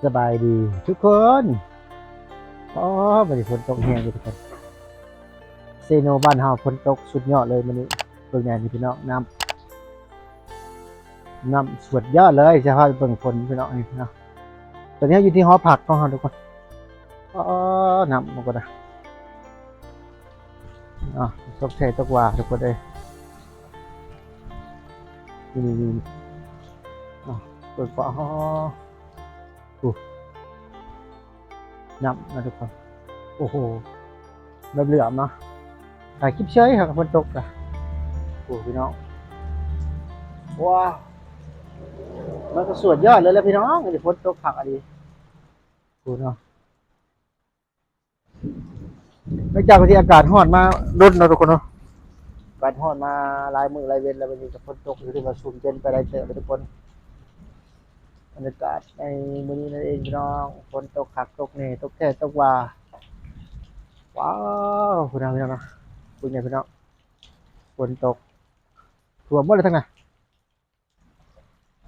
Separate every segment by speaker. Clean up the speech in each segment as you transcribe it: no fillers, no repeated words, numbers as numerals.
Speaker 1: สบายดีทุกคนอ๋อวันนี้ฝนตกแห้งเลยทุกคนเซโนบ้านเฮาฝนตกสุดยอดเลยมื้อนี้เบิ่งแหน่นี่พี่น้องน้ำสุดยอดเลยจะพาไปเบิ่งฝนพี่น้องนี่เนาะตอนนี้อยู่ที่หอพักของเฮาทุกคนอ๋อน้ำมันก็ได้อ๋อตกแท้ตกว่าทุกคนเอ้ยนี่อ๋อเปิดฝาอ๋ออู้น้ำนะทุกคนโอ้โหแบบเหลือมเนาะถ่ายคลิปเฉยครับฝนตกอ่ะโอ้พี่น้องว้าวมันก็สวยยอดเลยแหละพี่น้องนี่ฝนตกผักอะดีโอ้เนาะ หลังจากที่อากาศร้อนมารุนเนาะทุกคนเนาะอากาศร้อนมาหลายมื้อหลายเว้นแล้ววันนี้ก็ฝนตกอยู่ที่ว่าชุ่มเย็นไปได้เจอไปทุกคนบรรยากาศในมื้อนี้นั่นเองพี่น้องฝนตกคักตกแน่ตกแท้ตกว่าว้าวพี่น้องเนาะคุณยายพี่น้องฝนตกท่วมหมดเลยทั้งนั้น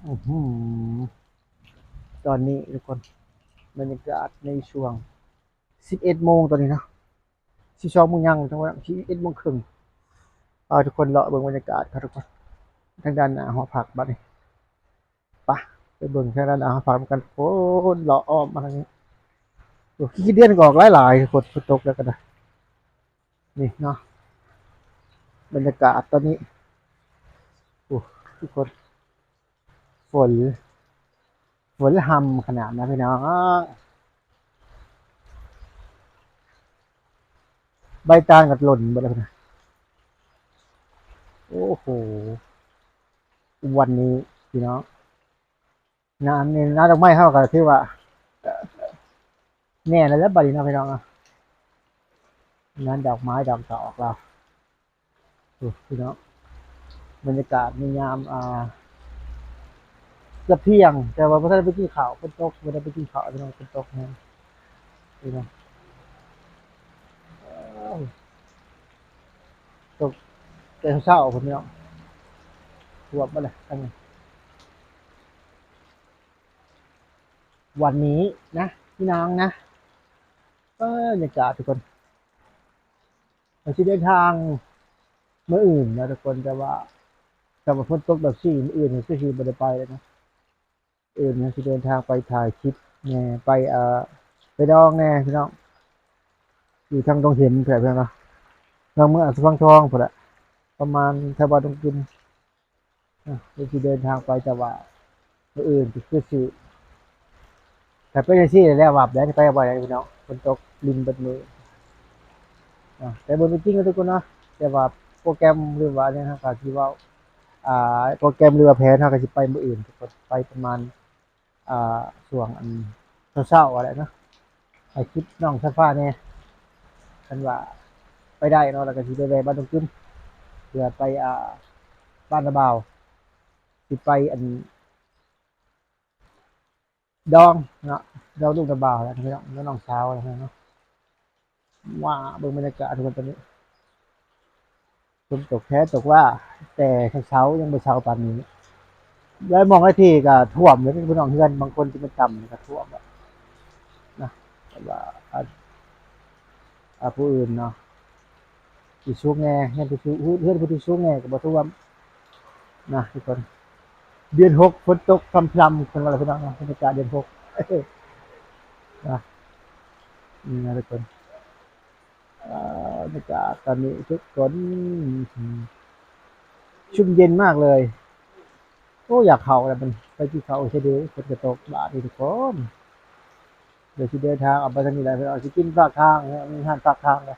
Speaker 1: อื้อหือตอนนี้ทุกคนบรรยากาศในช่วง11 โมงตอนนี้เนาะ12 โมงยังจังหวะ11 โมงครึ่งทุกคนเลาะเบิ่งบรรยากาศครับทุกคนทางด้านหน้าหอพักบัดนี้ไปไปเบิ่งทางด้านหน้าหอพักกันโอ้เลาะอ้อมมาทางนี้โอ้ขี้เดือนก็ออกหลายๆฝนตกแล้วก็ได้นี่เนาะบรรยากาศตอนนี้โอ้ทุกคนฝนหำขนาดนะพี่น้องใบตาลกัดหล่นหมดแล้วนะโอ้โหวันนี้พี่น้องงานนี่งานดอกไม้เข้ากันที่ว่าแน่แล้วบัดนี้นะพี่น้องอะงานดอกไม้ดอกตอกเราโอ้พี่น้องบรรยากาศในยามจะเที่ยงแต่ว่าไม่ได้ไปกินข้าวฝนตกไม่ได้ไปกินข้าวพี่น้องฝนตกนะพี่น้องอ้าวตกแต่เช้าๆพี่น้องท่วมมาเลยทั้งนี้วันนี้นะพี่น้องนะบรรยากาศทุกคนเราจะเดินทางเมื่ออื่นนะทุกคนแต่ว่าฝนตกแบบสี่มื้ออื่นนี่คือไม่ได้ไปเลยนะอื่นนะจะเดินทางไปถ่ายคลิปแน่ไปไปดองแน่พี่น้องอยู่ทางตรงเห็นแผลเพื่อนเนาะทางเมื่อสุพรรณทองพอละประมาณแถวบ้านตรงกินเราจะเดินทางไปแต่ว่ามื้ออื่นคือสิแต่ไปจังซี่แล้วว่าแล้วจะไปบ่ได้พี่น้องฝนตกลิ้นเบิดมือแต่บ่เป็นจริงนะทุกคนเนาะแต่ว่าโปรแกรมหรือว่าเนี่ยครับก็สิเว้าโปรแกรมหรือว่าแผนเราก็สิไปมื้ออื่นทุกคนไปประมาณอ่าช่วงอันเช้าๆอะไรเนาะให้คลิปน้องซันฟ้าแน่คันว่าไปได้เนาะแล้วก็สิได้แวะบ้านตรงกึมเพื่อไปบ้านนาบ่าวสิไปอันดองเนาะดองลูกนาบ่าวแล้วพี่น้องแล้วน้องสาวอะไรเนาะว่าเบิ่งบรรยากาศทุกคนตอนนี้ฝนตกแท้ตกว่าแต่เช้าๆยังบ่เช้าปานนี้แล้วมองไอ้ที่ก็ท่วมเลยพี่น้องเฮือนบางคนที่มันต่ำก็ท่วมอะนะแต่ว่าผู้อื่นเนาะที่สูงแน่เฮือนที่สูงเฮือนผู้ที่สูงแน่ก็บ่ท่วมนะทุกคนเดือน6ฝนตกพรำๆคนว่าอะไรพี่น้องนะบรรยากาศเดือน6นะนี่นะทุกคนบรรยากาศตอนนี้ทุกคนชุ่มเย็นมากเลยโอ้อยากเข้าแล้วมันไปที่เขาเฉยๆฝนจะตกบาดนี่ทุกคนเดี๋ยวสิเดินทางออกไปทางนี้แหละพี่น้องสิกินปากทางนะมีอาหารปากทางเลย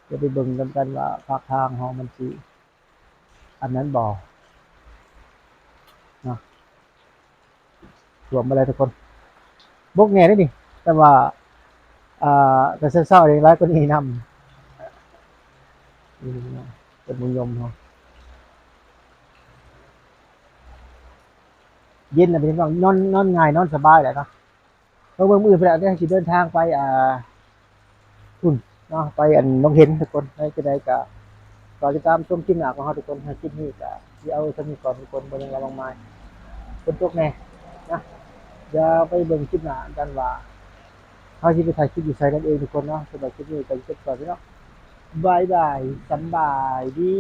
Speaker 1: จะไปเบิ่งนำกันว่าปากทางของมันสิอันนั้นบ่เนาะรวมอะไรทุกคนบกแง่ได้นี่แต่ว่าแต่เศร้าๆเองหลายกว่านี้นำนี่นะเป็นมุมยมเนาะเย็นน่ะพี่น้องนอนง่ายนอนสบายแหละเนาะเบิ่งมื้อเพิ่นอาจจะสิเดินทางไปพุ่นเนาะไปอันน้องเห็นทุกคนได้จะได้ก็รอติดตามชมคลิปหน้าของเราทุกคนคลิปนี้ก็สิเอาสำนี้ก่อนทุกคนบ่ยังระวังไม้ฝนตกแน่นะ อย่าไปเบิ่งคลิปหน้ากันว่าเฮาสิไปถ่ายคลิปอยู่ไสกันเองทุกคนเนาะสำหรับคลิปนี้ก็จบก่อนพี่น้องบ๊ายบายสำบายดี